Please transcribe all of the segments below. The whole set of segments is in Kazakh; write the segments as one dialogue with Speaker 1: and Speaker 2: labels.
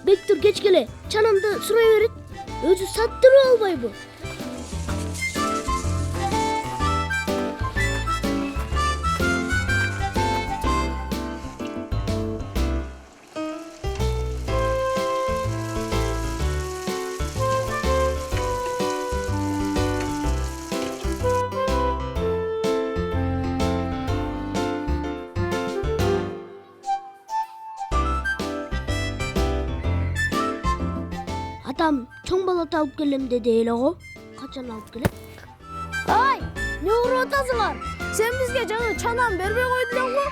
Speaker 1: Bektur geç gele. Çanamda sıraya verin. Özü sattırı olmay bu. Adam çoң балат алып келем dedi эле го. Качан алып келет? Ай, не уруп атасыңар? Сен бизге жаңы чанам бербей койдуң элең го.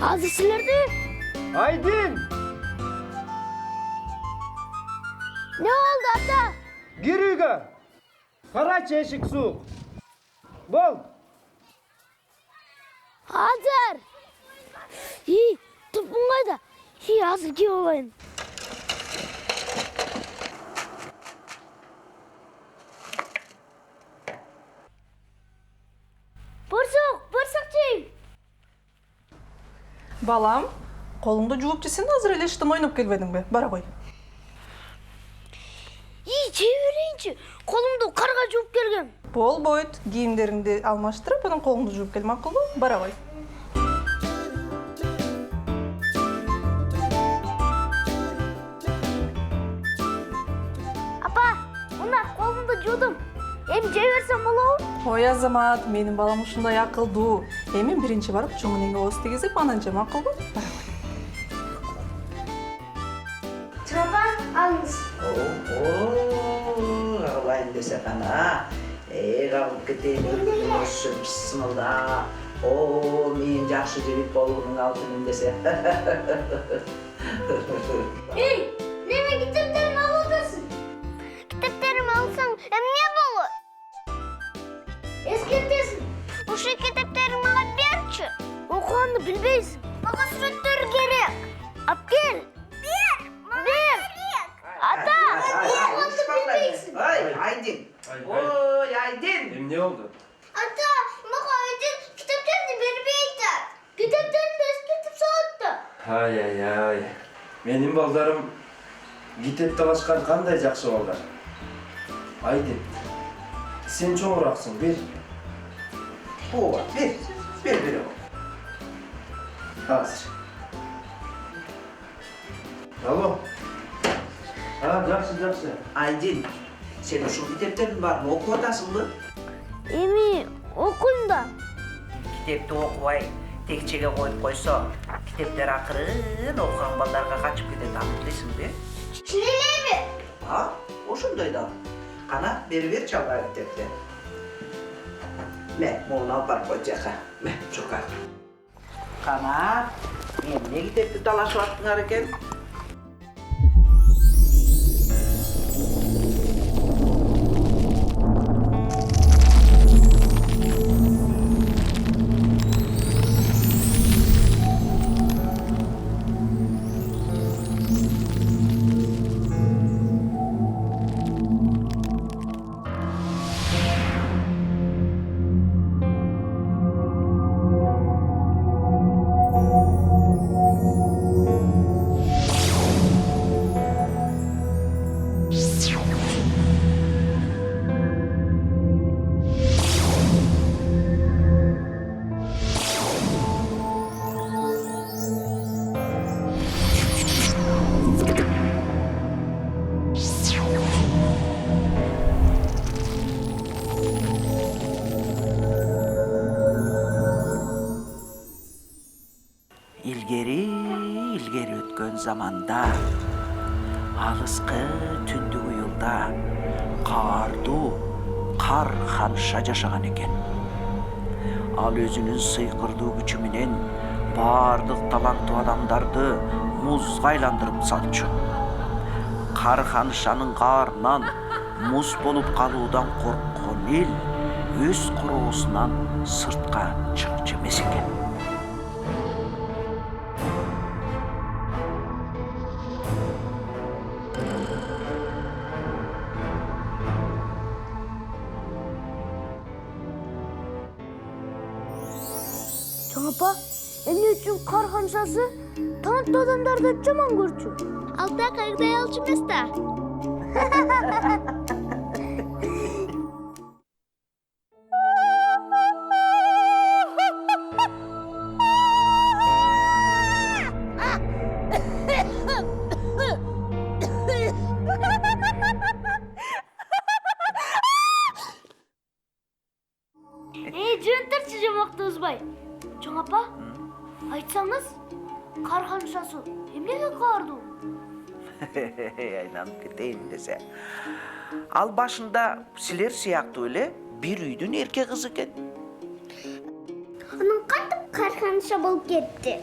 Speaker 1: Азыр силерди?
Speaker 2: Айдин!
Speaker 1: Не oldu ата?
Speaker 2: Gir үйгө. Карачы эшик суук. Бол.
Speaker 1: Азыр. Тупун кайда? Азыр кип алайын. Борсок жейм.
Speaker 3: Балам, қолыңды жууп жесең азыр эле иштен ойноп келбедиңби? Бара кой.
Speaker 1: Жей берейинчи. Колумду карга жууп келгем.
Speaker 3: Болбойт. Кийимдериңди алмаштырып, анан колуңду жууп кел, макулбу? Бара кой.
Speaker 1: Апа, мына колумду жуудум. Эми жей берсем болобу?
Speaker 3: Ой, Азамат, менин балам ушундай акылдуу. Эми биринчи барып чоң энеңге ооз тийгизип, анан же, макулбу? Бара кой.
Speaker 1: Апа, алыңыз.
Speaker 4: Алайын десе қана. Қалып кетейін, өлгінің өссін, бісмілда. Мен жақшы жігіт болуының алтыным десе.
Speaker 1: Неме китептерimi алып отырсың? Китептерimi алсаң, эмне болот? Эскертесиң. Ушул китептериңди мага берчи. Окуганды билбейсиң. Мага сүрөттөр керек. Алып кел. Бер. Ата, окуганды билбейсиң.
Speaker 4: Ой, Айдин. Ой, Айдин.
Speaker 2: Ne oldu?
Speaker 1: Ата, мага Айдин китептерди бербей атат. Китептерди эскертип салатты.
Speaker 2: Ай. Менин балдарым китеп талашкан кандай жакшы балдар. Айдин, сен чоңураксың, бер.
Speaker 4: Ова, бер.
Speaker 2: Азыр. Алло. Жакшы.
Speaker 4: Айдин, сен ушул китептердің барын оқып атасың ба?
Speaker 1: Эми окуйм да.
Speaker 4: Китепті оқубай, текчеге қойып қойса, китептер ақырын оқыған балдарға қачып кетеді, аны білесің бе?
Speaker 1: Чилелеби?
Speaker 4: Ошондой да. Қана, бер чалға китепті. Мә, молын алып барып қой жаққа. Мә, чоқа. Қана, мен не китепті талашып аттыңар екен? İlgeri ötken zamanda, alısqı түндүк уюлда, кар ханша жашаган экен. Ал өзүнүн сыйкырдуу күчү менен бардык таланттуу адамдарды музга айландырып салчу. Кар ханшанын каарынан муз болуп калуудан корккон эл өз короосунан сыртка чыкчу эмес экен.
Speaker 1: Чоң апа, Эмне үчүн кар канчасы таанттуу адамдарды жаман көрчү? Ал да кайгыдай алчу эмес да. Жыйынтырчы жамакты узбай. Чоң апа, айтсаңыз, кар канчасы эмнеге каардуу?
Speaker 4: Айланып кетейин десе. Ал башында силер сыяктуу эле бир үйдүн эрке кызы экен.
Speaker 1: Анын кантип карханша болуп кетти?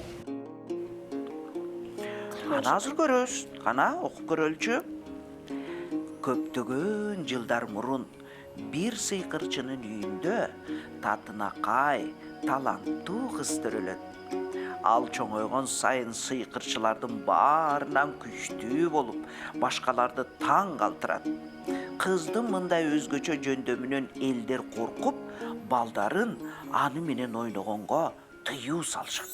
Speaker 4: Аны азыр көрөбүз. Кана окуп көрөлүчү. Көптөгөн жылдар мурун бир сыйкырчынын үйүндө татынакай, таланттуу кыз төрөлөт. Ал чоңойгон сайын сыйкырчылардын баарынан күчтүү болуп, башкаларды таң калтырат. Кыздын мындай өзгөчө жөндөмүнөн элдер коркуп, балдарын аны менен ойногонго тыюу салышат.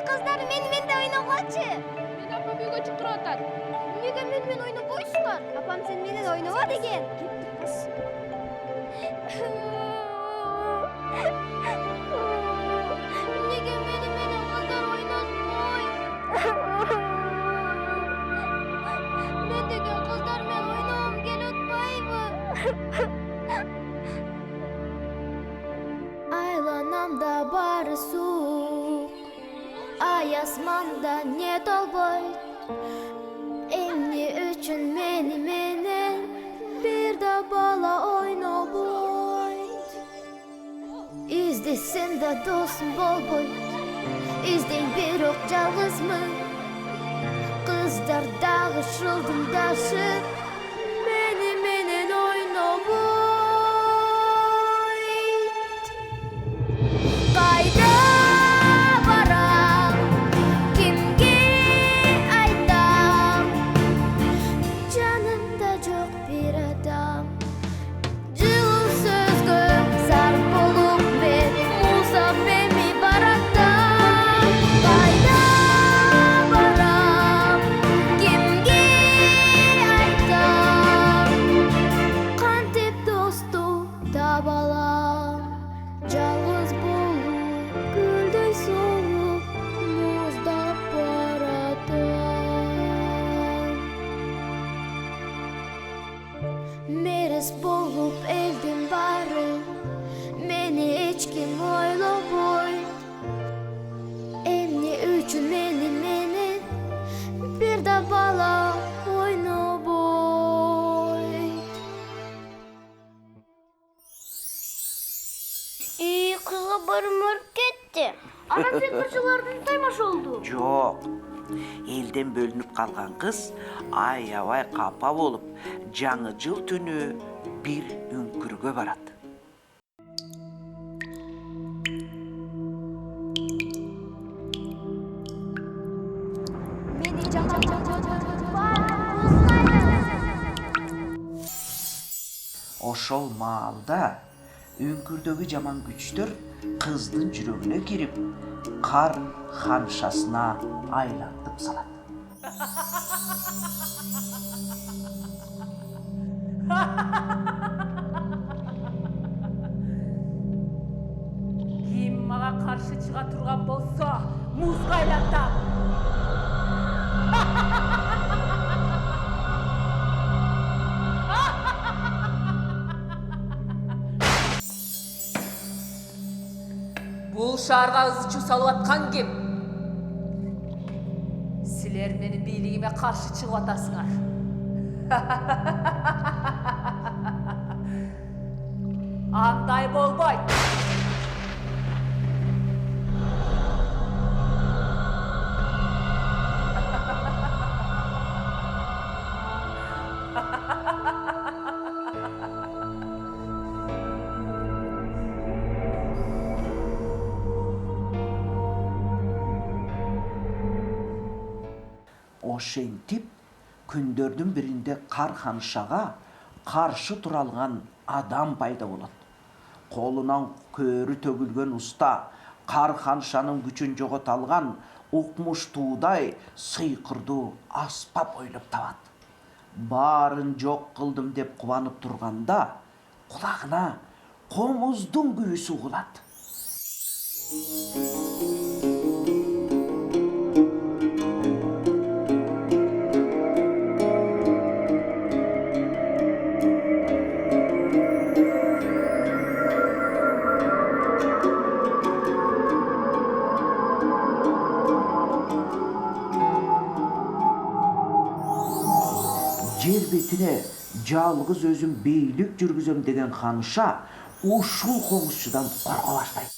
Speaker 1: Kızlar men de oynagachı. Men apam uyga çıkıp atat. Nega men oynabойсуңар? Апам сен менен ойноба деген. Nega menен kızlar oynaşпой? Men деген kızlar men oynagım keletпайбы? Айланамда бары суық, ай асманда не толбойт. Эмне үчүн менен бир да бала ойнобойт. Издесем да досум болбойт, издейм бирок жалгызмын. Кыздар дагы шылдыңдашып, менен ойнобойт. Кайда барам, кимге айтам? Жанымда жок бир адам. Жылуу сөзгө зар болуп мен музап эми баратам. Кайда барам, кимге айтам? Кантип досту таба алам? Жалгыз болуп, гүлдөй солуп, муздап баратам. Мерез болуп элдин баары, мени эч ким ойлобойт. Эмне үчүн менен бир да бала ойнобойт. Кызга барым өлүп кетти. Анан сыйкырчылардын таймашы болду.
Speaker 4: Жок. Элден бөлүнүп калган кыз аябай капа болуп, жаңы жыл түнү бир үңкүргө барат.
Speaker 1: Мени жаман
Speaker 4: Ошол маалда үңкүрдөгү жаман күчтөр кыздын жүрөгүнө кирип, кар ханшасына айлантып салат.
Speaker 3: Ким мага каршы чыга турган болсо, музга айлантам. Бул шаарга ызчуу салып аткан ким? Силер менин бийлигиме каршы чыгып атасыңар. Андай болбойт.
Speaker 4: Ошентип күндөрдүн биринде Карханшага каршы тура алган адам пайда болот. Колунан көөрү төгүлгөн уста Карханшанын күчүн жогото алган укмуштуудай сыйкырдуу аспап ойлоп табат. Баарын жок кылдым деп кубанып турганда кулагына комуздун күйүүсү угулат. Жер бетине жалгыз өзүм бийлик жүргүзөм деген ханша ушул комузчудан корко баштайт.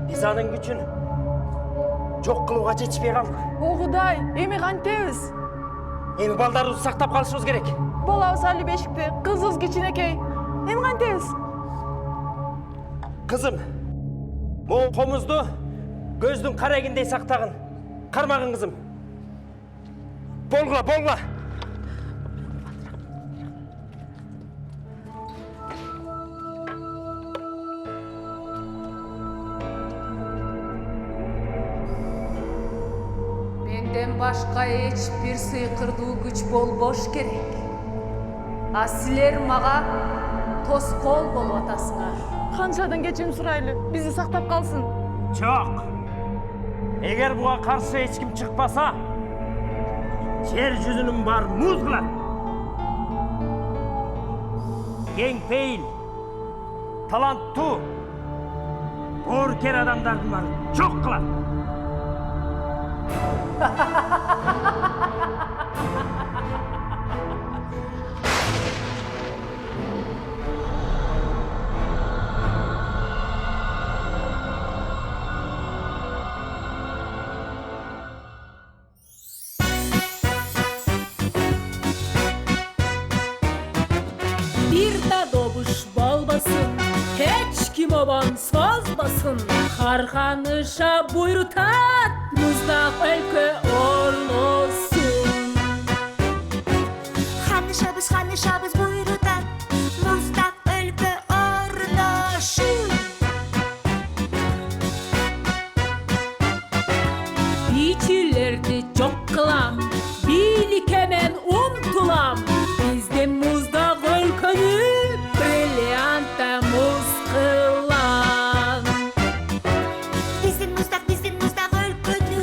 Speaker 2: Биз анын күчүн жок кылууга жетишпей калдык.
Speaker 3: О Кудай, эми кантебиз?
Speaker 2: Эми балдарыбызды сактап калышыбыз керек.
Speaker 3: Балабыз али бешикте, кызыбыз кичинекей. Эми кантебиз?
Speaker 2: Кызым, могу комузду көздүн карегиндей сактагын. Кармагын кызым. Болгула, болгула.
Speaker 5: Менден башка эч бир сыйкырдуу күч болбош керек. А силер мага тоскоол болуп атасыңар.
Speaker 3: Ханшадан кечирим сурайлы, бизди сактап калсын.
Speaker 2: Жок. Эгер буга каршы эч ким чыкпаса, жер жүзүнүн баары муз кылат. Кеңпейил, таланттуу, боорукер адамдардын баарын жок кылат.
Speaker 6: Bir de doğuş bolmasın, hiç kim oban sozmasın. Karhanışa buyrutat, muzdaq өлkө olsun.
Speaker 7: Hanışabız buyrutat, muzdaq өлkө ornoşun.
Speaker 6: Biçilerdi çok kılam, bilik hemen umtulam. Bizde muzdaq өлkөнү бриллианта muz kılan.
Speaker 7: Биздин muzdaq өлкөнү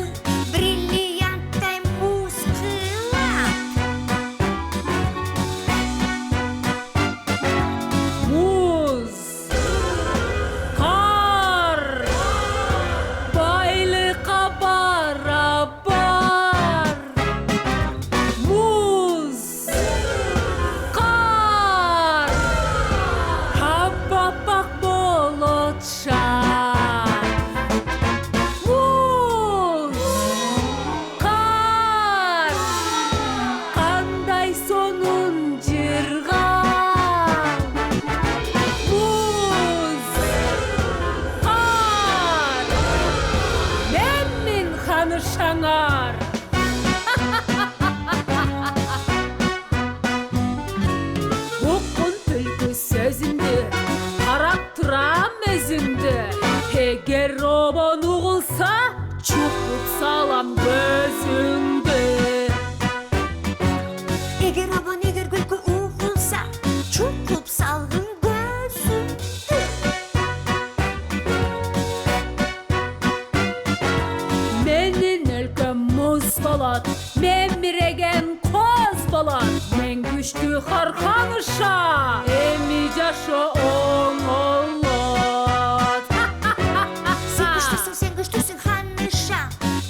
Speaker 7: бриллианттай муз кылат.
Speaker 6: мен күчтүү Харханыша эми жашоо оңолот.
Speaker 7: Сен күштүсүң Ханыша,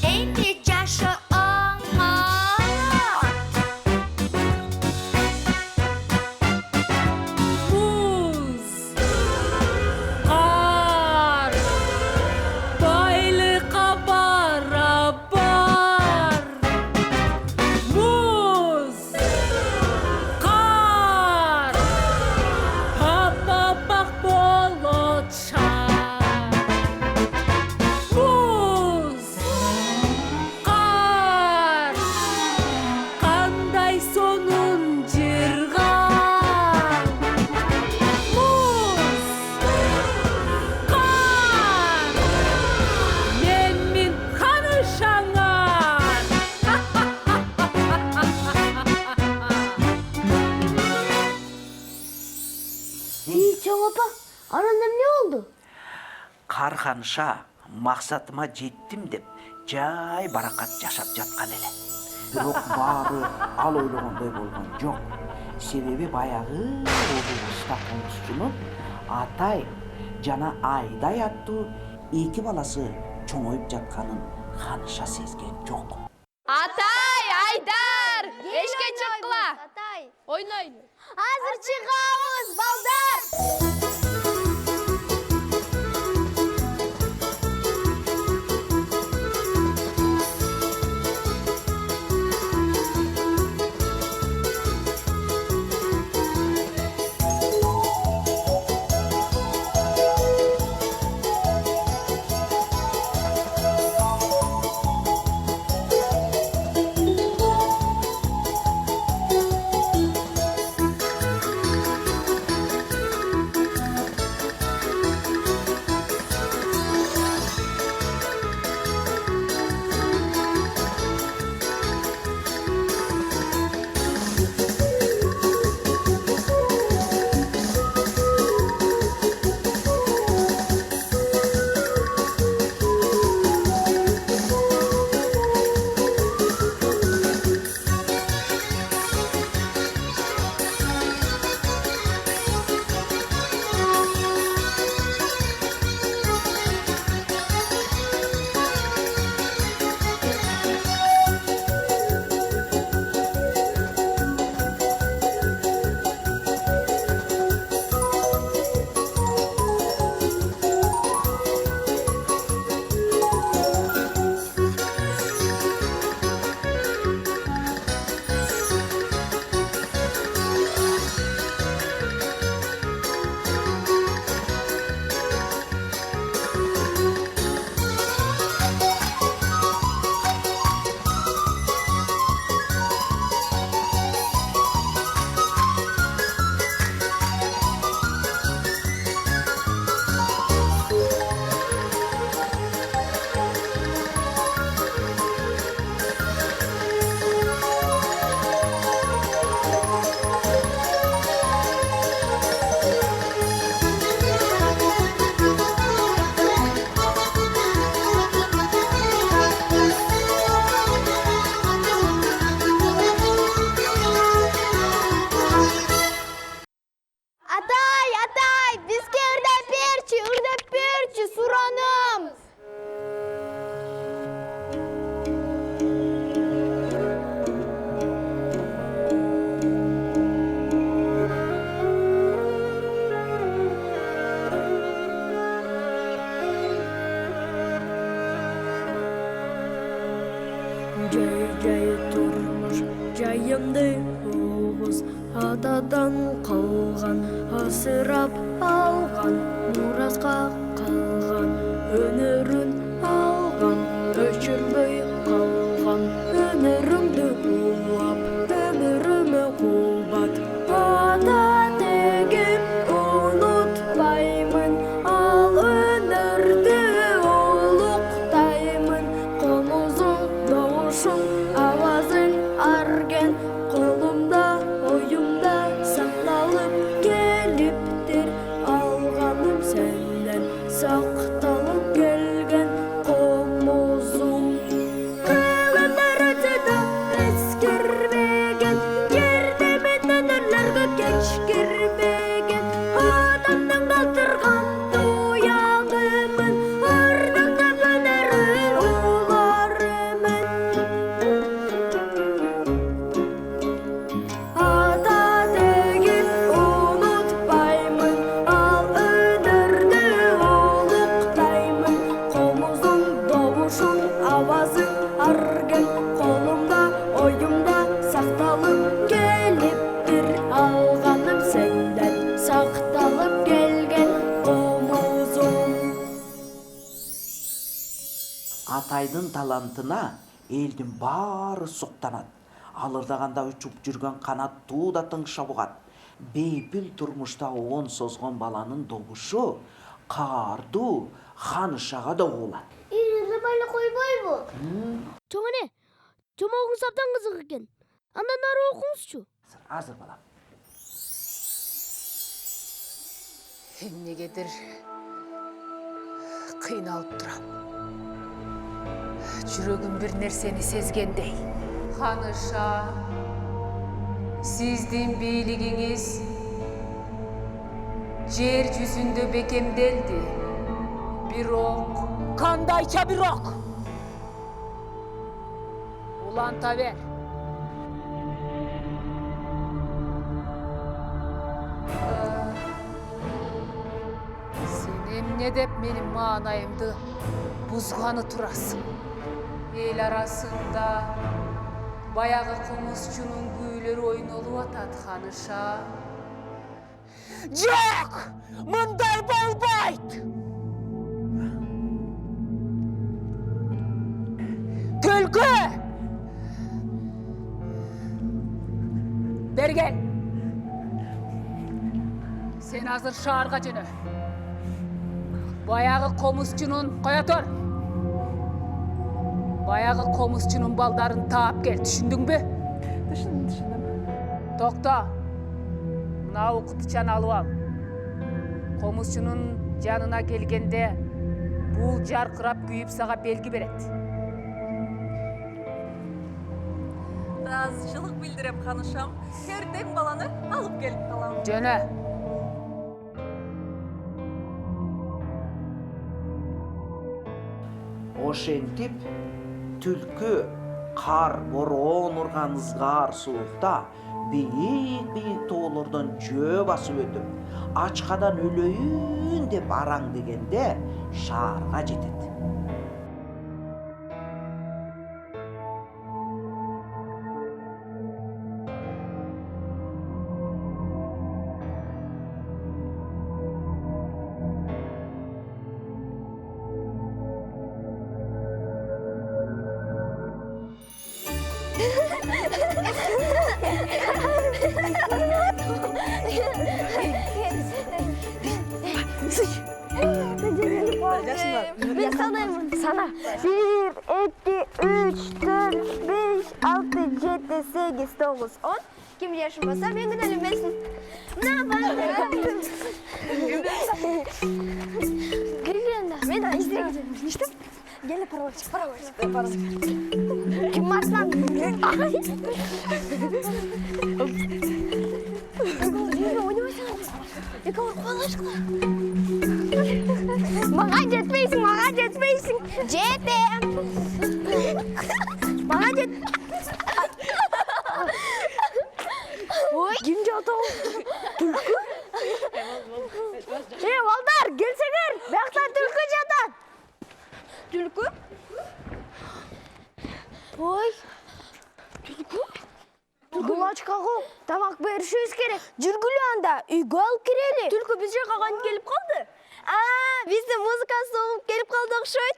Speaker 7: эми жашоо оңолот.
Speaker 6: Муз, кар, байлыкка барабар. Муз, кар, аппак болотша. Муз, кар, кандай сонун жырган. Муз, кар, мен Ханышаңар.
Speaker 1: Чоң апа, анан эмне болду?
Speaker 4: Карханыша максатыма жеттим деп жай баракат жашап жаткан эле. Бирок баары ал ойлогондой болгон жок. Себеби баягы облуста комузчунун Атай жана Айдай аттуу эки баласы чоңоюп жатканын Ханыша сезген жок.
Speaker 8: Атай, Айдар, эшке чыккыла. Ойнойну.
Speaker 1: Азыр чыгабыз, балдар!
Speaker 9: жайымды оғыз атадан қалған асырап алған мұразға қалған өнерін алған өшірмей қалған өнерімді улап өміріме қубат ата деген ұмытпаймын ал өнерді ұлықтаймын қомызың дауышың авазың арген қолымда ойымда сақталып келіптер алғаным сәлден сақталып келген қомызың күндер өтеді ескермеген ердем сақталып келиптир алганым сенден сакталып келген комузум.
Speaker 4: Атайдын талантына элдин баары суктанат. Ал ырдаганда учуп жүргөн канаттуу да тыңшап угат. Бейпил турмушта оон созгон баланын добушу каардуу ханышага да угулат.
Speaker 1: Ырыбайлы койбойбу? Чоң эне, жомогуңуз абдан кызык экен. Андан ары окуңузчу.
Speaker 4: Азыр балам.
Speaker 5: Эмнегедир кыйналып турам. Жүрөгүм бир нерсени сезгендей. Ханыша, сиздин бийлигиңиз жер жүзүндө бекемделди. Бирок, кандайча бирок? Уланта бер. Сен эмне деп менин маанайымды бузганы турасың? Эл арасында баягы комузчунун күүлөрү ойнолуп атат, Ханыша. Жок! Мындай болбойт! Түлкү! Берген! Сен азыр шаарга жөнө. Баягы комузчунун коя тур. Баягы комузчунун балдарын таап кел, түшүндүңбү?
Speaker 3: Түшүндүм.
Speaker 5: Токто. Мына окутучаны алып ал. Комузчунун жанына келгенде бул жаркырап күйүп сага белги берет.
Speaker 3: Ыраазычылык билдирем, Ханышам. Эртең баланы алып келип калам.
Speaker 5: Жөнө.
Speaker 4: Ошентип түлкү кар бороон урган ызгаар суукта бийик тоолордон жөө басып өтүп, ачкадан өлөйүн деп араң дегенде шаарга жетет.
Speaker 1: Ben sanayım. Sana. 1, 2, 3, 4, 5, 6, 7, 8, 9, 10. Kim yaşamasa ben gidelim besin. Ne yapalım? Gel ben de izleye gidelim. İşte. Gel para var. Kim var lan? Yakaladım Allah aşkına. Bana jetmeysin. Jetem. Bana jet. Oy. Kim jatı? Tülkü. Valdar gelseler. Bakta tülkü jatan. Tülkü? Oy. Tülkü? Бұл ачкаға тамақ берішіміз керек. Жүргілі анда үйге алып керелі. Түлкі біз жаққа қанып келіп қалды. Бізді музыка соғып келіп қалды оқшойд.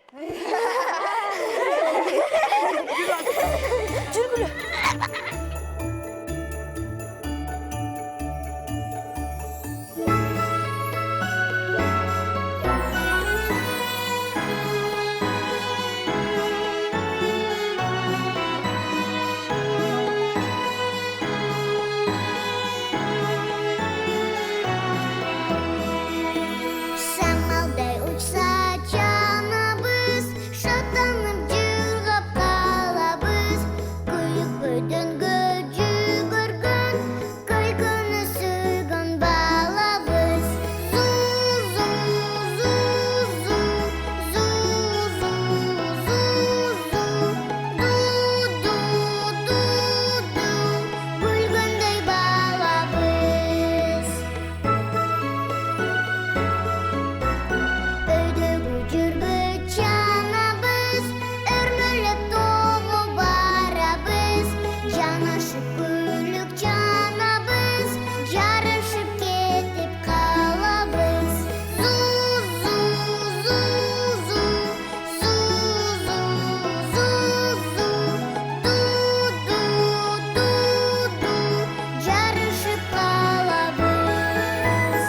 Speaker 1: Жүргілі.
Speaker 7: Самалдай учса жанабыз, шаттанып жыргап калабыз. Күлүк жанабыз, жарышып кетип калабыз. Жарышып калабыз.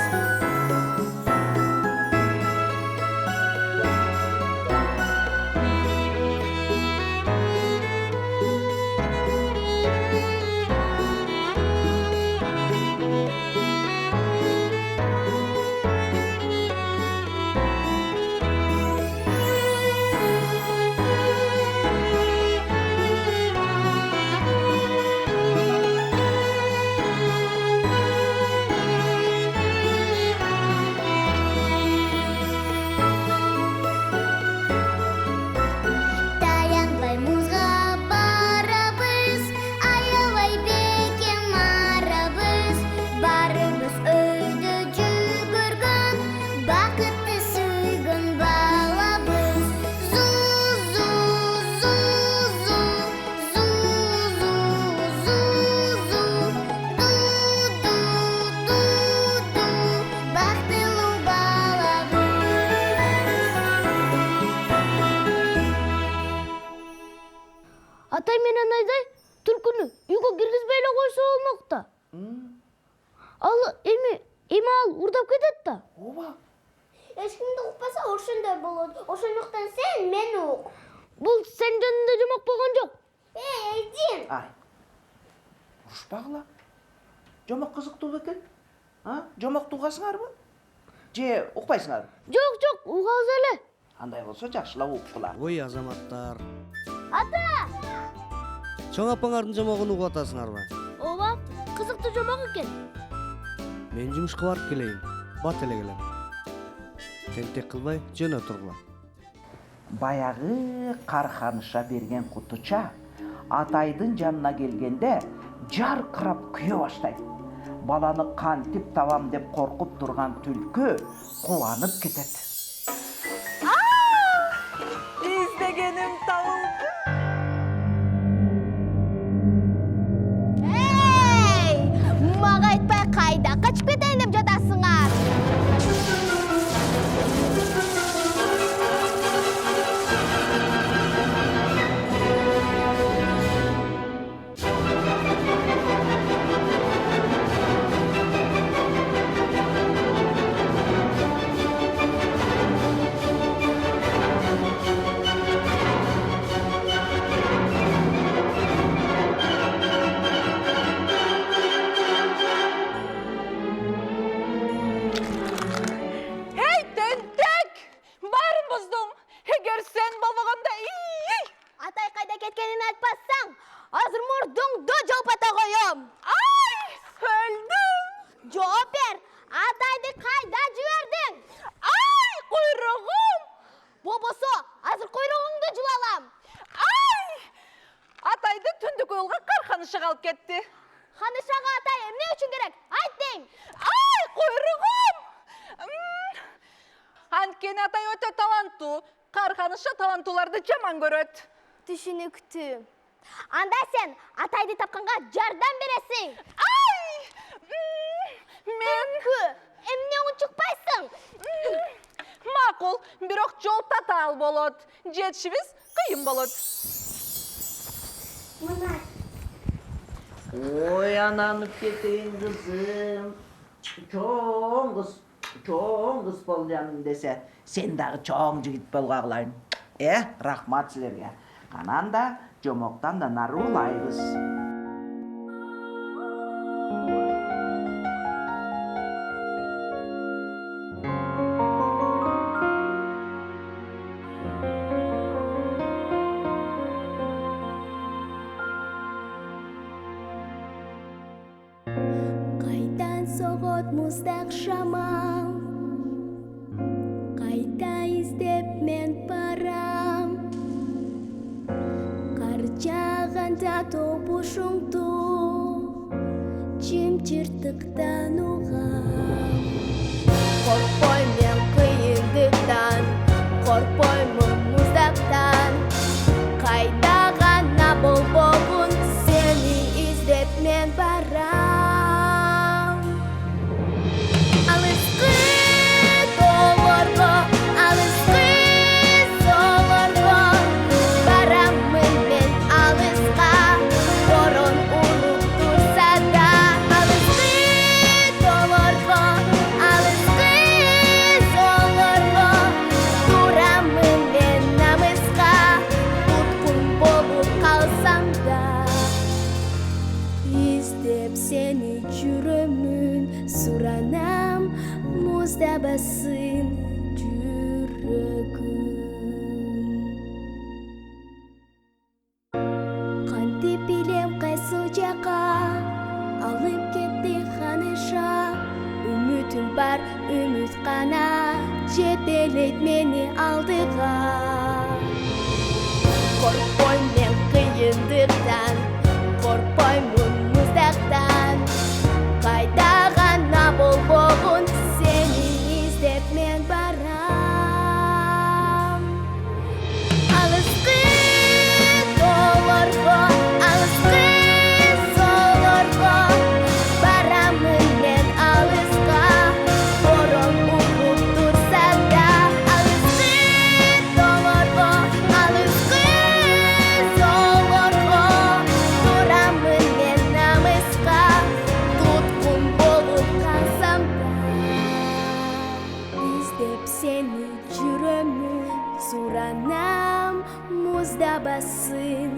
Speaker 7: Таянбай музга барабыз, аябай бекем марабыз. Барыбыз өйдө жүгүргөн, бакытты сүйгөн балабыз. Бактылуу балабыз.
Speaker 1: Атай менен Айдай түлкүнү үйгө киргизбей эле койсо болмок да. Ал эми ал урдап кетет да.
Speaker 4: Ооба.
Speaker 7: Эч кимди укпаса ошондой болот. Ошондуктан сен мени ук.
Speaker 1: Бул сен жөнүндө жомок болгон жок.
Speaker 7: Эдин.
Speaker 4: Ай. Урушпагыла. Жомок кызыктуу бекен. Жомокту угасыңарбы? Же укпайсыңарбы?
Speaker 1: Жок, угабыз эле.
Speaker 4: Андай болсо жакшылап уккула.
Speaker 10: Ой азаматтар,
Speaker 1: Ата!
Speaker 10: чоң апаңардын жомогун угуп атасыңарбы?
Speaker 1: Ооба, кызыктуу жомок экен.
Speaker 10: Мен жумушка барып келейин, бат эле келем. Тентек кылбай жөнө тургула.
Speaker 4: Баягы карханыша берген кутуча Атайдын жанына келгенде жаркырап күйө баштайт. Баланы кантип табам деп коркуп турган түлкү кубанып кетет.
Speaker 3: İzlegеnim табылды.
Speaker 1: Эй! Мага айтпай кайда качып кетейин деп жатасыңар?
Speaker 3: Hey tentek! Барымыздың. Егер сен болмағанда
Speaker 1: Атай кайда кеткенин айтпасаң, азыр мурдуңду жалпата коем.
Speaker 3: Ай! Öldüm.
Speaker 1: Жооп бер. Атайды кайда жибердиң?
Speaker 3: Ай! Куйруğum.
Speaker 1: Болбосо, азыр койругуңду жулалам.
Speaker 3: Ай! Атайды түндүк yolga карханышыга алып кетти.
Speaker 1: Ханышага атай эмне үчүн керек? Айт дейм.
Speaker 3: Ай! Куйруğum. Анткени атай өтө таланттуу. Карханыша таланттууларды жаман көрөт.
Speaker 1: Түшүнүктүү. Анда сен атайды тапканга жардам бересиң.
Speaker 3: Ай! Мен
Speaker 1: Эмне унчукпайсың?
Speaker 3: макул, бирок жол татаал болот. Жетишибиз кыйын болот.
Speaker 4: Oyananıp кетейин kızım. Çoğun kız boljanım dese, sen dagı çoğun jigit bolgagılayın. Rahmat sizlerge. Kanan da jomoktan da nары улайбыз.
Speaker 9: Кайдан согот муздак шамал, кайда издеп мен барам. Кар жааганда тобушуңду жымчыртыктан угам. Коркпоймун кыйындыктан, коркпоймун муздактан. Кайда гана болбогун сени издеп men baram. Alışkı dolorgo, alışkı solorgo. Baramın men alışka, boron urup dursa da. Alışkı dolorgo, alışkı solorgo. Duramın men namıska, tutkun bolup kalsam da. İstep seni жүрөмүн, суранам, музда бассын жүрөгүм. Кантип билем кайсы жака алып кетти ханыша. Үмүтүм бар, үмүт гана жетелейт мени алдыга. Коркпойм мен кыйындыктан, коркпоймун муздактан. Кайда гана болбогун сени издеп мен барам. Алыскы долорго, алыскы солорго. Барамын мен алыска, борон уруп турса да. Алыскы долорго, алыскы солорго. Дурамын мен намыска, туткун болуп калсам да. Издеп сени жүрөмүн, суранам, музда бассын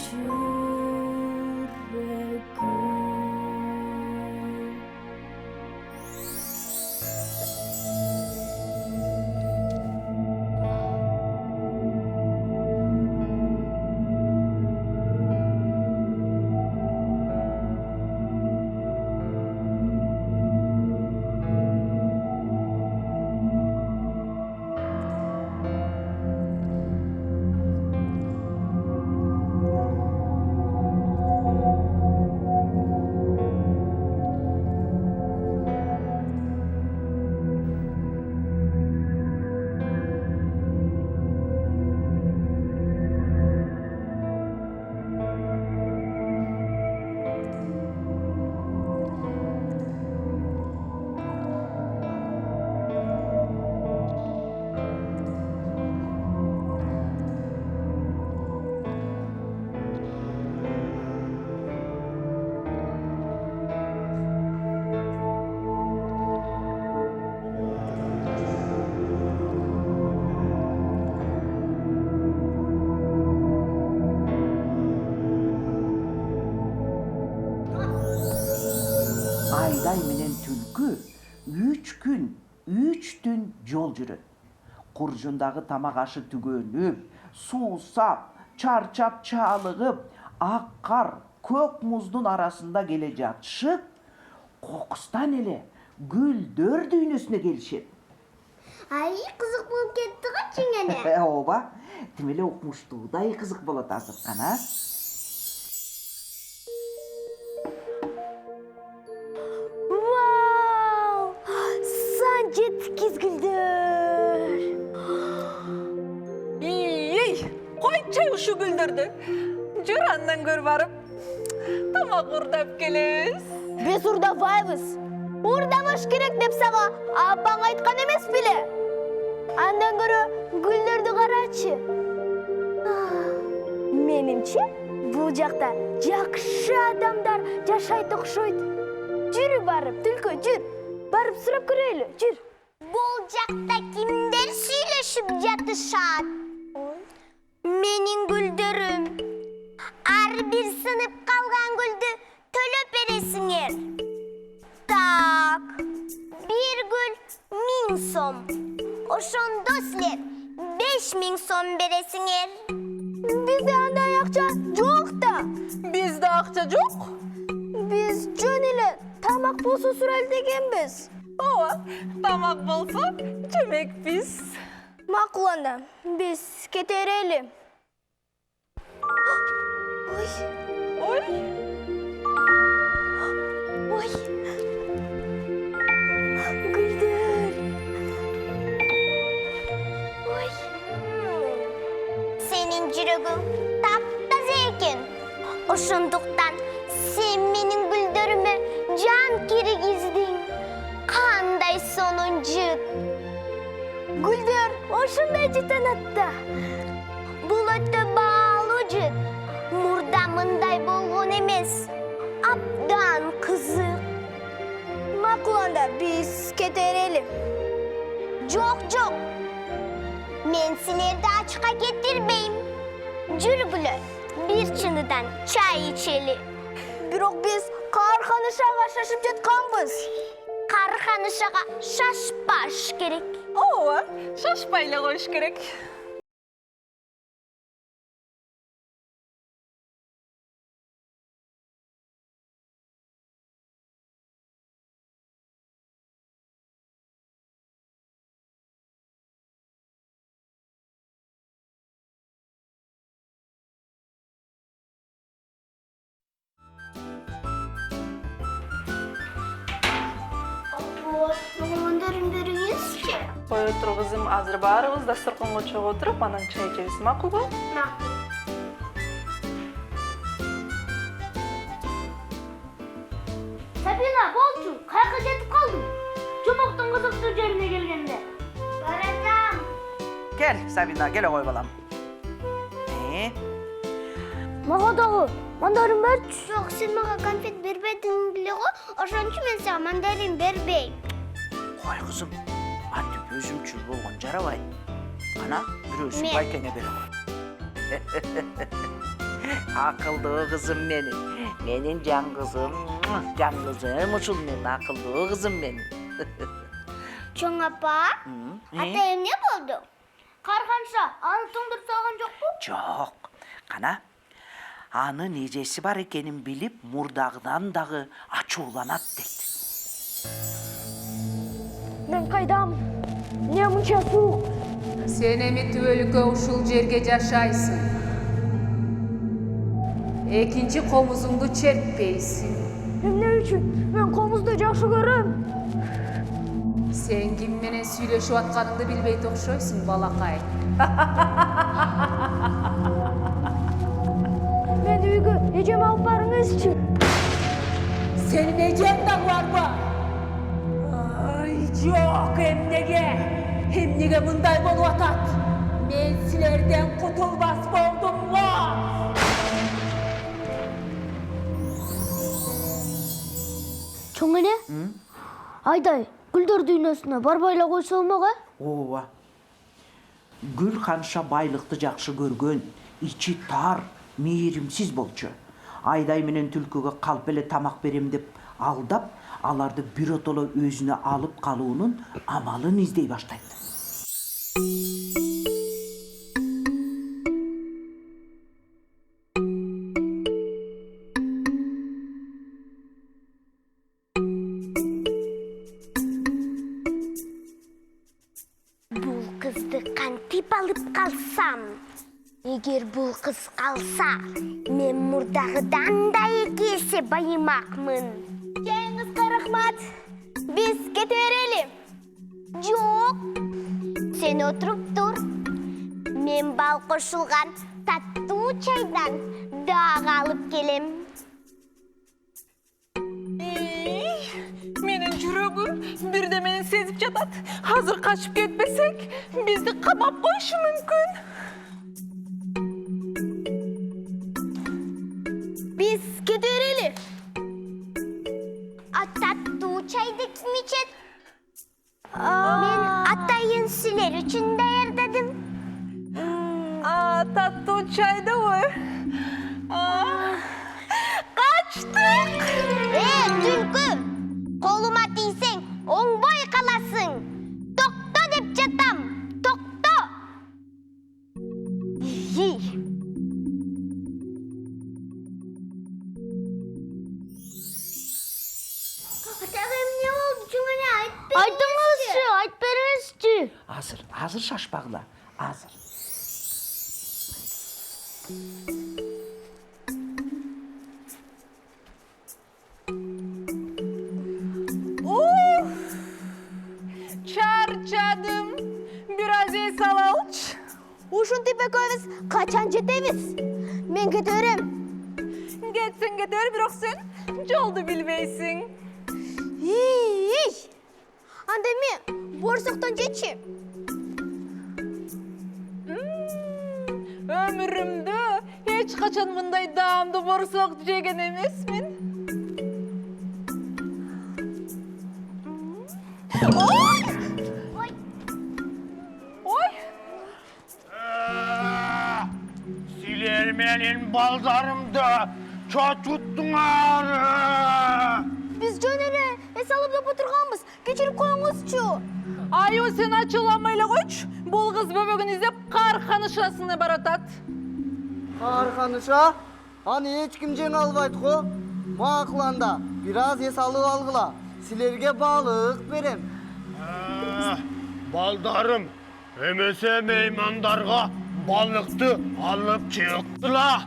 Speaker 9: жүрөгүм.
Speaker 4: Айдай менен түлкү 3 күн, 3 түн жол жүрөт. Куржундагы тамак ашы түгөнүп, суусап, чарчап чаалыгып, ак кар, көк муздун арасында келе жатышып, кокустан эле гүлдөр дүйнөсүнө келишет.
Speaker 7: Ай, кызык болуп кетти го чеңене.
Speaker 4: Ооба, тим эле укмуштуудай кызык болот азыркан, а?
Speaker 1: Вау! Сан жеткиз гүлдөр.
Speaker 3: Ей, койчу ушу гүлдөрдү. Жүр андан көр барып, тамак урдап келебиз.
Speaker 1: Биз урдабайбыз. Урдабаш керек деп сага апаң айткан эмес беле? Андан көрө гүлдөрдү карачы. Менимче, бул жакта жакшы адамдар жашайт окшойт. Жүрү барып, түлкү, жүр. Барып сурап көрөлү, жүр.
Speaker 7: Бул жакта кимдер сүйлөшүп жатышат? Менин гүлдөрүм. Ар бир сынып калган гүлдү төлөп бересиңер. Так, бир гүл 1000 сом. Ошондо силер 5000 сом бересиңер.
Speaker 1: Бизде андай акча жок да.
Speaker 3: Бизде акча жок.
Speaker 1: Биз жөн эле тамак болсо сурайлы дегенбиз.
Speaker 3: Ооба, тамак болсо жемекпиз.
Speaker 1: Макул анда, биз кетерели. Ой.
Speaker 3: Ой.
Speaker 1: Ой. Гүлдөр. Ой.
Speaker 7: Сенин жүрөгүң таптаза экен. Ошондуктан сен мени жыт. Гүлдөр ошундай жыттан атта. Бул өтө баалуу жыт. Мурда мындай болгон эмес. Абдан кызык.
Speaker 1: Макул анда биз кетерели.
Speaker 7: Жок. Мен силерди ачка кетирбейм. Жүргүлө, бир чыныдан чай ичели.
Speaker 1: Бирок биз каарханышага шашып жатканбыз.
Speaker 7: Каарханышага шашпаш керек.
Speaker 3: Ооба, шашпай эле коюш керек.
Speaker 7: Мындарын бериңизчи.
Speaker 3: Кое тур кызым, азыр баарыбыз дасторконго чогуу отуруп, анан чай ичебиз, макулбу?
Speaker 7: Сабина, болчу, каяка жетип калдың? Жомоктун кызыктуу жерине келгенде. Баратам.
Speaker 4: Кел, Сабина, келе кой балам.
Speaker 1: Мага дагы мандарин берчи.
Speaker 7: Жок, сен мага конфет бербедиң беле го, ошон үчүн мен сага мандарин бербейм.
Speaker 4: Кой кызым, антип өзүмчүл болгон жарабайт. Кана, бирөөсүн байкеңе бере кой. Акылдуу кызым менин. Менин жан кызым ушул менин акылдуу кызым менин.
Speaker 7: Чоң апа, ата эмне болду? Карганша, аны тоңдуруп салган жокпу?
Speaker 4: Жок. Кана, анын эжеси бар экенин билип, мурдагыдан дагы ачууланат дейт.
Speaker 1: Мен кайдам? Эмне мынча суук?
Speaker 5: Сен эми түбөлүккө ушул жерге жашайсың. Экинчи комузуңду чертпейсиң.
Speaker 1: Эмне үчүн? Мен комузду жакшы көрөм.
Speaker 5: Сен ким менен сүйлөшүп атканыңды билбейт окшойсуң, балакай.
Speaker 1: Мен үйгө эжеме алып барыңызчы.
Speaker 6: Senin ecen de var mı? Ay yok emnege bunday bolu atat. Men silerden kutulmaz oldum mu?
Speaker 1: Чоң эне? Айдай, гүлдөр дүйнөсүнө барбайла койсо болмок, а?
Speaker 4: Ооба. Гүл канча байлыкты жакшы көргөн, ичи тар, мээримсиз болчу. Айдай менен түлкүгө калп эле тамак берем деп алдап, аларды биротоло өзүнө алып калуунун амалын издей баштайт.
Speaker 7: Бул кызды кантип алып калсам? Эгер бул кыз калса, мен мурдагыдан да 2 эсе байымакмын.
Speaker 1: Кеңизге рахмат. Биз кете берели.
Speaker 7: Жок. Сен отуруп тур. Мен бал кошулган таттуу чайдан дагы алып келем.
Speaker 3: Менин жүрөгүм бирде мени сезип жатат. Азыр качып кетпесек, бизди камап коюшу мүмкүн.
Speaker 1: Биз кете берели.
Speaker 7: Таттуу чайды ким ичет? Мен атайын силер үчүн даярдадым.
Speaker 3: Таттуу чайдыбы? Качтык!
Speaker 7: Түлкү! Колума тийсең, оңбой каласың. Токто деп жатам. Токто! Эмне болду? Чоңене
Speaker 1: Айтыңызчы, айтып бериңизчи.
Speaker 4: Азыр шашпагыла, азыр.
Speaker 3: Çarçadım. Biraz es alalım.
Speaker 1: Ушинтип экөөбүз качан жетебиз? Мен кете берем.
Speaker 3: Geçsin gider, bирок sen жолду билбейсиң.
Speaker 1: Анда эми борсоктон жечи.
Speaker 3: Ömrümde hiç kaçan bunday dağımda borsok jegen emesmin. Oy! Oy!
Speaker 2: Siler menin baldarımdı. Çocuttun ağrı.
Speaker 1: Biz jönere esalıp da oturganбыз. Keçirip koyuңузчу.
Speaker 3: Ayo sen açılamayla koç. Bul kız böbөгün izlep karkanışasına baratat.
Speaker 11: Karkanışa? Hani hiç kim жеңе албайт го? Мақланда, biraz es alıp algıla. Silerge balık berem.
Speaker 2: Baldarım, emese meymandarga balıktı alıp çıktıla.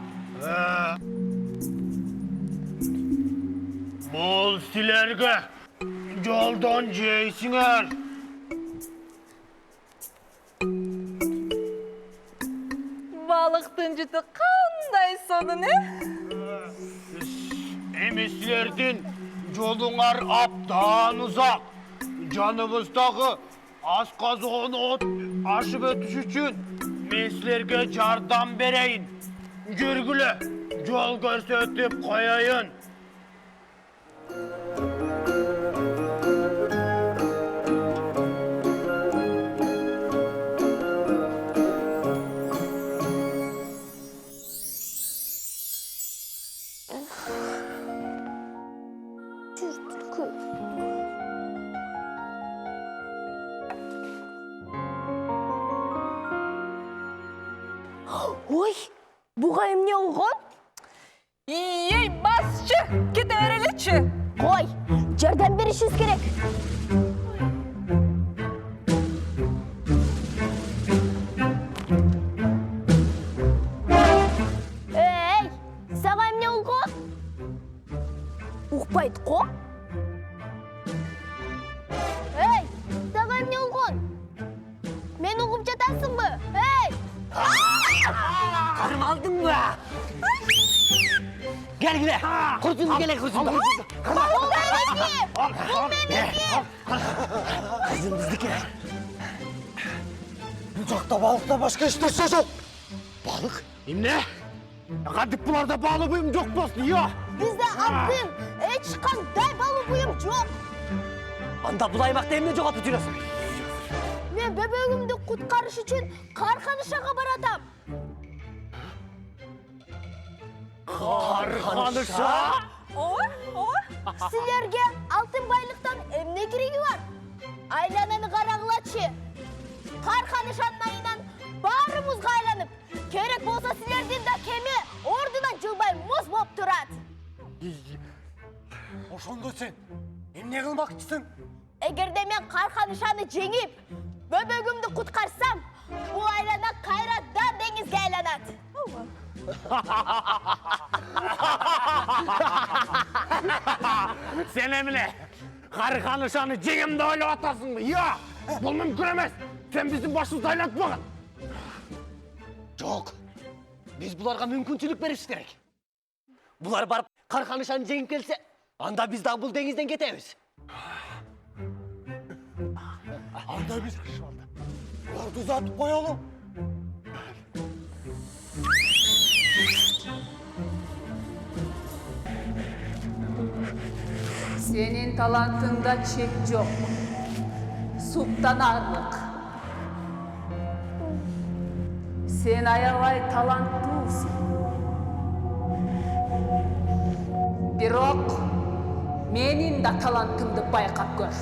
Speaker 2: Bol silerge yoldan jeysinger.
Speaker 3: Balık tıncıtı kanday sonu ne?
Speaker 2: Emislerden yolunlar aptan uzak. Canımızdaki az kazığın ot aşıp ötüş için meslerge yardım bereyin. Gürgülü yol gösterip koyayın.
Speaker 1: Ой, буга эмне болгон?
Speaker 3: Ей басчы, кете береличи.
Speaker 1: Кой, жардам беришиңиз керек. Эй, сага эмне болгон? Укпайт го? Эй, сага эмне болгон? Мен угуп жатасыңбы? Эй!
Speaker 11: Karım aldın mı? Gel gel. Kurtun gel kurtun.
Speaker 1: Бул меники! Бул меники!
Speaker 11: Kızımızdaki. Bu çokta balıkta başka işte yok. Balık?
Speaker 2: Ne? Kadık bularda bağlı buyum yok dostum yok.
Speaker 1: Bizde altın, eç kандай balı buyum жоқ.
Speaker 11: Anda bulaymakta emne joğa tutuyorsun.
Speaker 1: Мен бөбөгүмдү куткарыш үчүн Карканышага баратам.
Speaker 2: Karkanışa?
Speaker 3: Oy, oy.
Speaker 1: Силерге алтын байлыктан эмне кереги бар? Айлананы карагылачы. Карканышанын айынан баарыбызга айланып, керек болсо силердин да кеме ордунан жылбай муз болуп турат.
Speaker 11: Ошондо сен эмне кылмакчысың?
Speaker 1: Эгерде мен Карканышаны жеңип, бөбөгүмдү куткарсам, бул айлана кайрадан деңизге айланат.
Speaker 2: Sen emine Karkanışanı jengimde oylap atasın mı? Ya, bu mümkün emez. Sen bizim başımızda aylatmagın.
Speaker 11: Жоқ. Biz bularga мүмкүнчүлүк беришибиз керек. Булар барып Карканышаны жеңип келсе, анда биз дагы бул деңизден кетебиз. Анда биз буларды узатып коелу.
Speaker 5: Senin talantında çek yok. Suptan arlık. Sen ayavay talantlısın. Birok, menin de talantımdı baykap gör.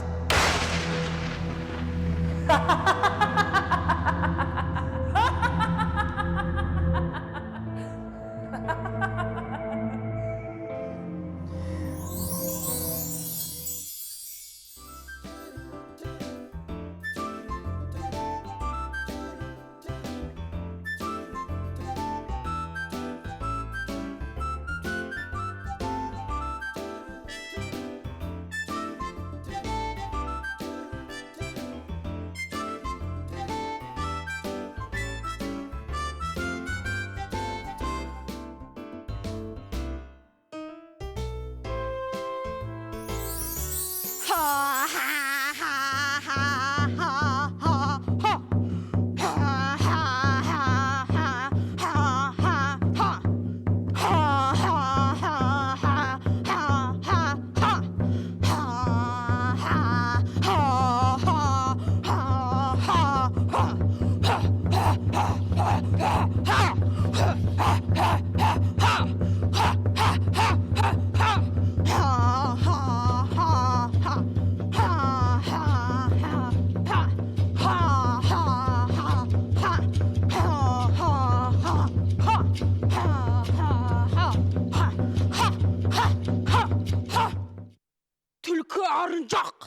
Speaker 6: Körün жоқ.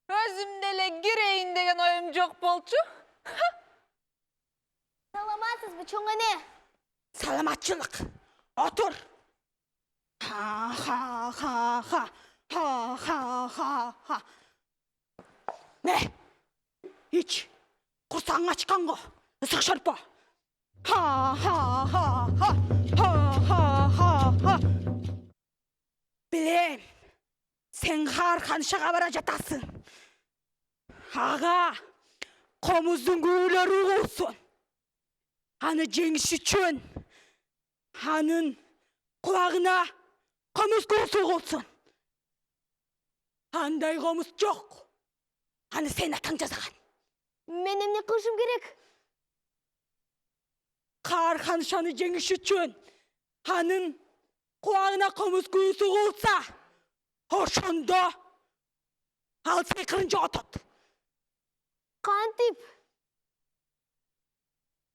Speaker 3: Өзімде эле кирейин деген оюм жок болчу.
Speaker 1: Саламатсызбы, чоң эне?
Speaker 6: Саламатчылык. Отур. Ха. Не? Ич. Курсаң ачкан го. Ысык шарпа. Ха. Билем. Сен Карканышага бара жатасың. Ага. Комуздун күйлөрү курсун. Аны жеңиш үчүн анын кулагына комуз курсу кылсын. Андай комуз жок. Аны сен атаң жасаган.
Speaker 1: Мен эмне кылышым керек?
Speaker 6: Карканышаны жеңиш үчүн анын кулагына комуз курсу кылса, ошондо ал сыйкырын жоготот.
Speaker 1: Кантип?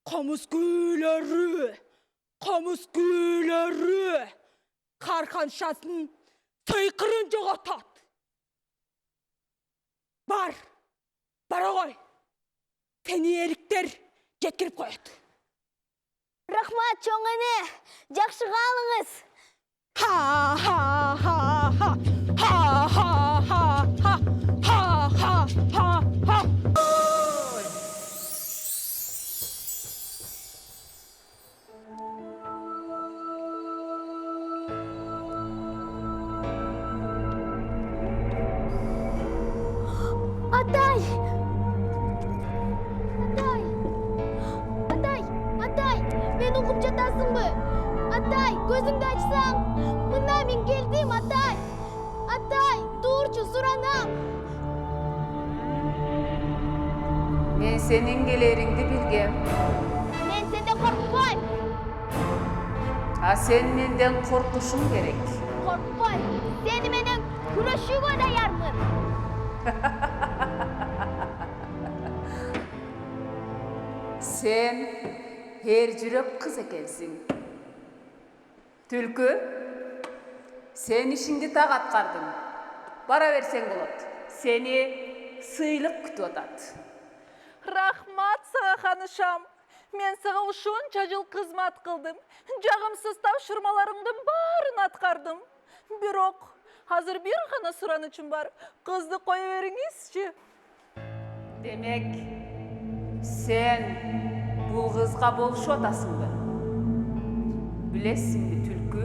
Speaker 6: Komuz güylörü Karkanşasının sıykırın jogotot. Bara koy. Seni erikler jetkiriп koyot.
Speaker 1: Рахмат, чоң эне. Жакшы калыңыз.
Speaker 6: Ha.
Speaker 1: Атай, мен угуп жатасыңбы? Атай, көзүңдү ачсаң, мына мен келдим, атай. Атай, туурчу, суранам.
Speaker 5: Мен сенин келериңди билгем.
Speaker 1: Мен сенден коркпойм.
Speaker 5: А сен менден коркушуң керек.
Speaker 1: Коркпойм. Сени менен күрөшүүгө даярмын.
Speaker 5: Sen her жүрөк kız экенсиң. Түлкү, sen işingdi так аткардың. Бара берсең болот. Сени сыйлык күтүп атат.
Speaker 3: Рахмат сага ханышам. Мен сага ушунча жыл кызмат кылдым. Жагымсыз тапшырмаларыңдын баарын аткардым. Бирок азыр бир гана суранычым бар. Кызды кое бериңизчи.
Speaker 5: Демек, sen бул кызга болушуп атасыңбы? Билесиңби, түлкү?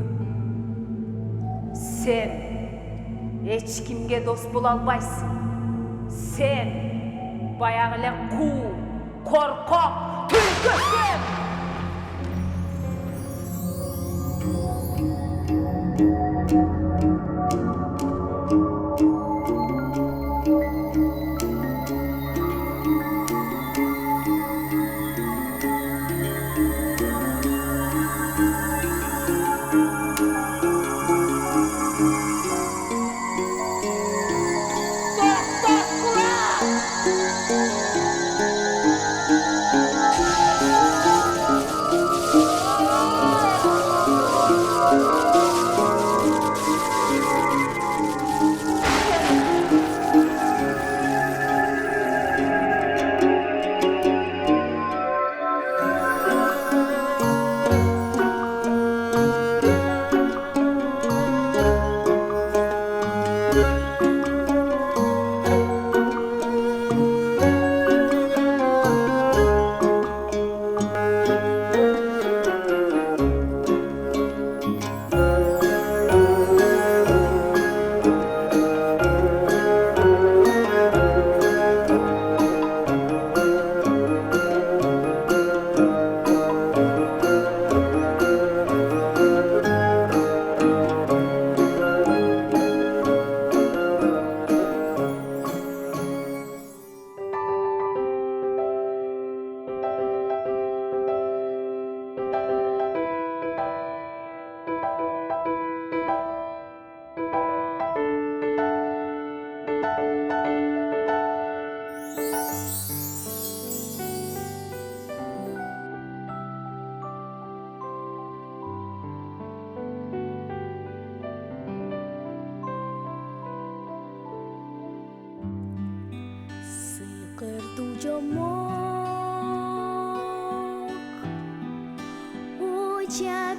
Speaker 5: Sen эч кимге дос боло албайсың. Sen баягы эле куу, коркок түлкүсүң.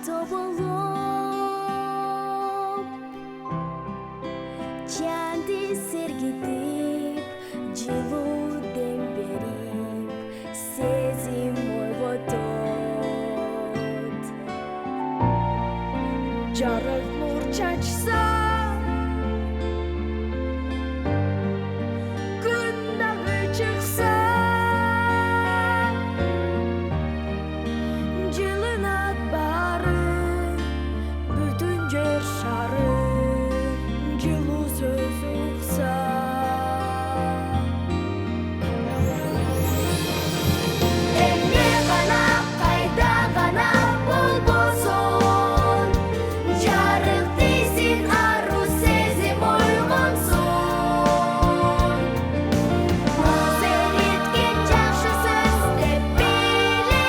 Speaker 9: тоболоп чанды сергитип жылуу дем берип сезим ойготот жарык нур чачса күн дагы чыкса жылынат баары бүтүн жер шары жылуу сөз укса эмне гана кайда гана болбосун жарык дейсиң ару сезим ойгонсун мазер эткен жакшы сөз деп билели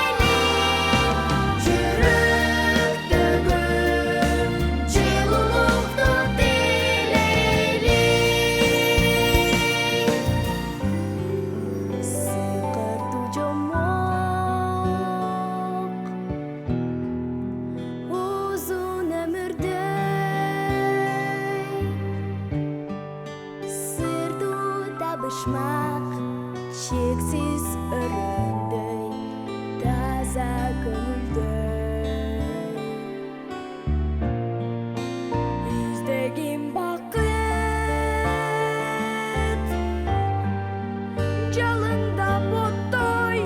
Speaker 9: жүрөктөгү жылуулукту тилейли сыйкырдуу жомок узун өмүрдөй сырдуу табышмак чексиз өрөөндөй таза көңүлдөй издегин бакыт жалында боттой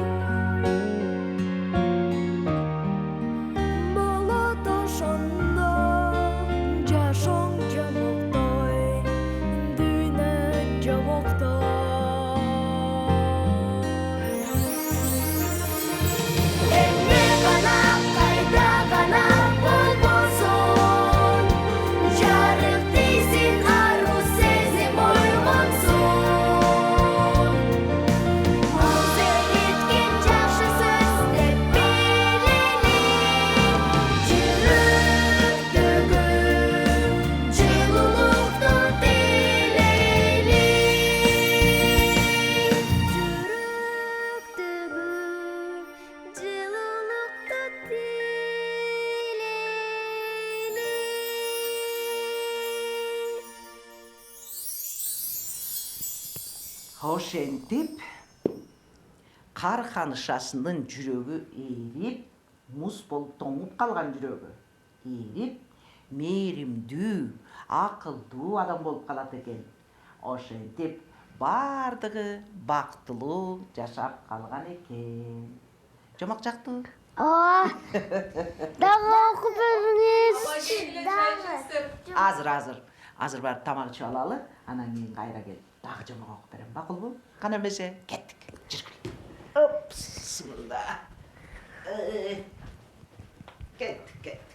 Speaker 9: болот ошондо жашооң жомоктой дүйнө жомоктой эмне гана кайда гана болбосун жарык дейсиң ару сезим ойгонсун мазер эткен жакшы сөз деп билели жүрөктөгү жылуулукту тилейли жүрөктөгү жылуулукту тилейли
Speaker 4: Ошентип кар ханышасынын жүрөгү ээрип, муз болуп тоңуп калган жүрөгү ээрип, мээримдүү, акылдуу адам болуп калат экен. Ошентип бардыгы бактылуу жашап калган экен. Жомок жактуу?
Speaker 7: Ооба. Дагы окуп бериңиз.
Speaker 4: Азыр барып тамак ичип алалы, анан кийин кайра келип дагы жомок окуп берем. Макулбу? Кана эмесе, кеттик. Жүргүлө. Опс, мында. Кеттик.